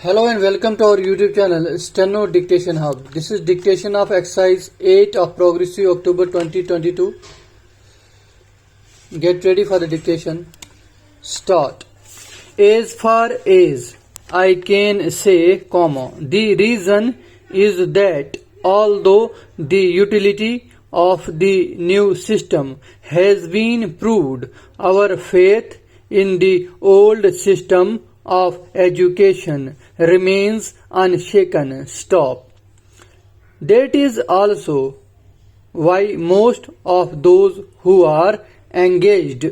Hello and welcome to our YouTube channel Steno Dictation Hub. This is dictation of exercise 8 of Progressive October 2022. Get ready for the dictation. Start. As far as I can say, the reason is that although the utility of the new system has been proved, our faith in the old system of education remains unshaken. Stop. That is also why most of those who are engaged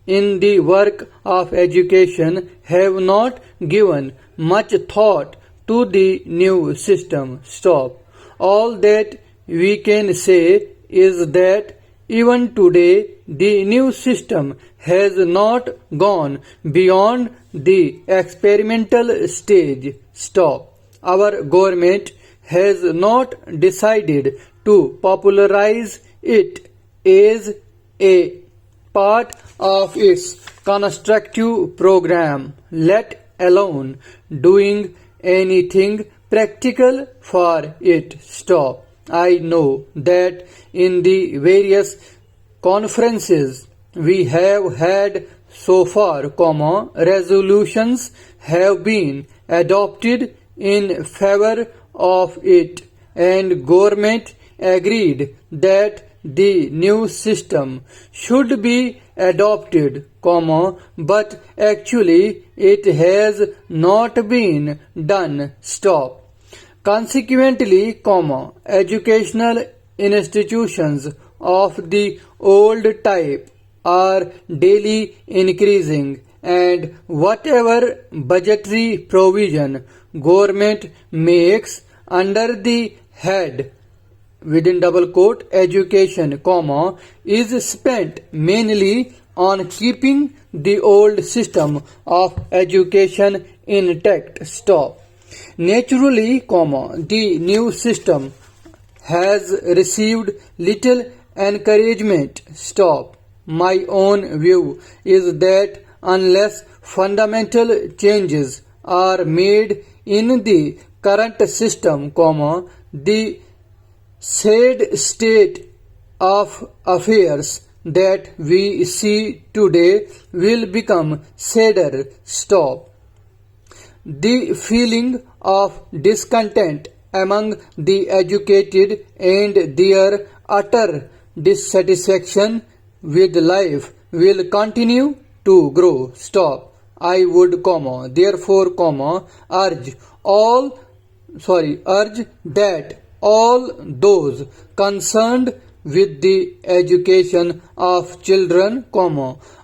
in the work of education have not given much thought to the new system. Stop. All that we can say is that even today the new system has not gone beyond the experimental stage. Stop. Our government has not decided to popularize it as a part of its constructive program, let alone doing anything practical for it. Stop. I know that in the various conferences we have had so far, resolutions have been adopted in favor of it, and government agreed that the new system should be adopted, but actually it has not been done. Stop. Consequently, educational institutions of the old type are daily increasing, and whatever budgetary provision government makes under the head within double quote education, is spent mainly on keeping the old system of education intact. Stop. Naturally, the new system has received little encouragement. Stop. My own view is that unless fundamental changes are made in the current system, the sad state of affairs that we see today will become sadder. Stop. The feeling of discontent among the educated and their utter dissatisfaction with life will continue to grow. Stop. I would, therefore, urge that all those concerned with the education of children,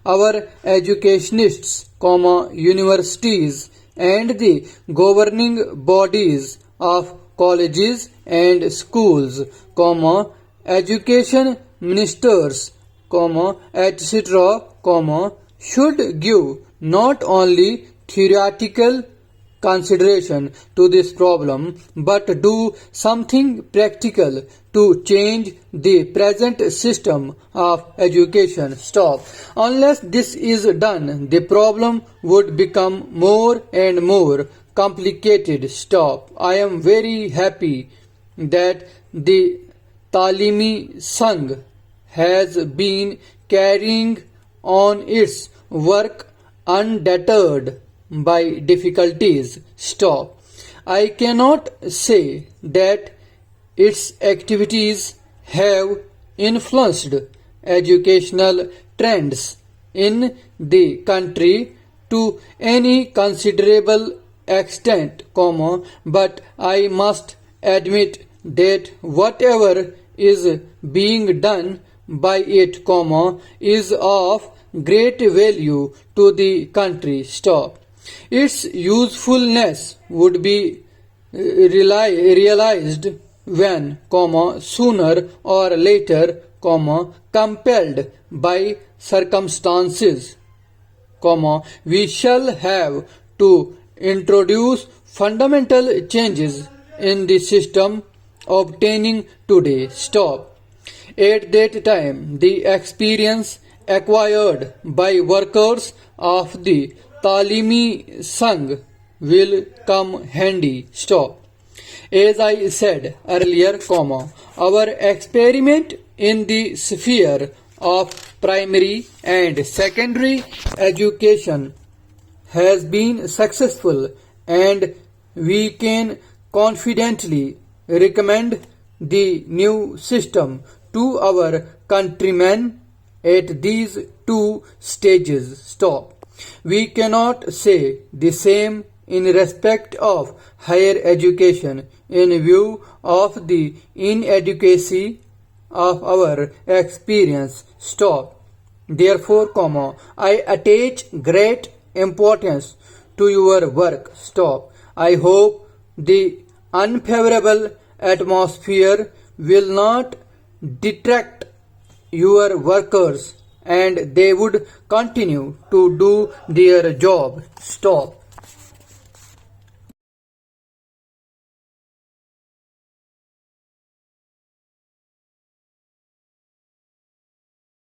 our educationists, universities, and the governing bodies of colleges and schools, education ministers, etc., should give not only theoretical consideration to this problem, but do something practical to change the present system of education. Stop. Unless this is done, the problem would become more and more complicated. Stop. I am very happy that the Talimi Sangh has been carrying on its work undeterred by difficulties. Stop. I cannot say that its activities have influenced educational trends in the country to any considerable extent, but I must admit that whatever is being done by it, is of great value to the country. Stop. Its usefulness would be realized when, sooner or later, compelled by circumstances, we shall have to introduce fundamental changes in the system obtaining today. Stop. At that time, the experience acquired by workers of the Talimi Sangh will come handy. Stop. As I said earlier, our experiment in the sphere of primary and secondary education has been successful, and we can confidently recommend the new system to our countrymen at these two stages. Stop. We cannot say the same in respect of higher education in view of the inadequacy of our experience. Stop. Therefore, I attach great importance to your work. Stop. I hope the unfavorable atmosphere will not detract your workers and they would continue to do their job. Stop.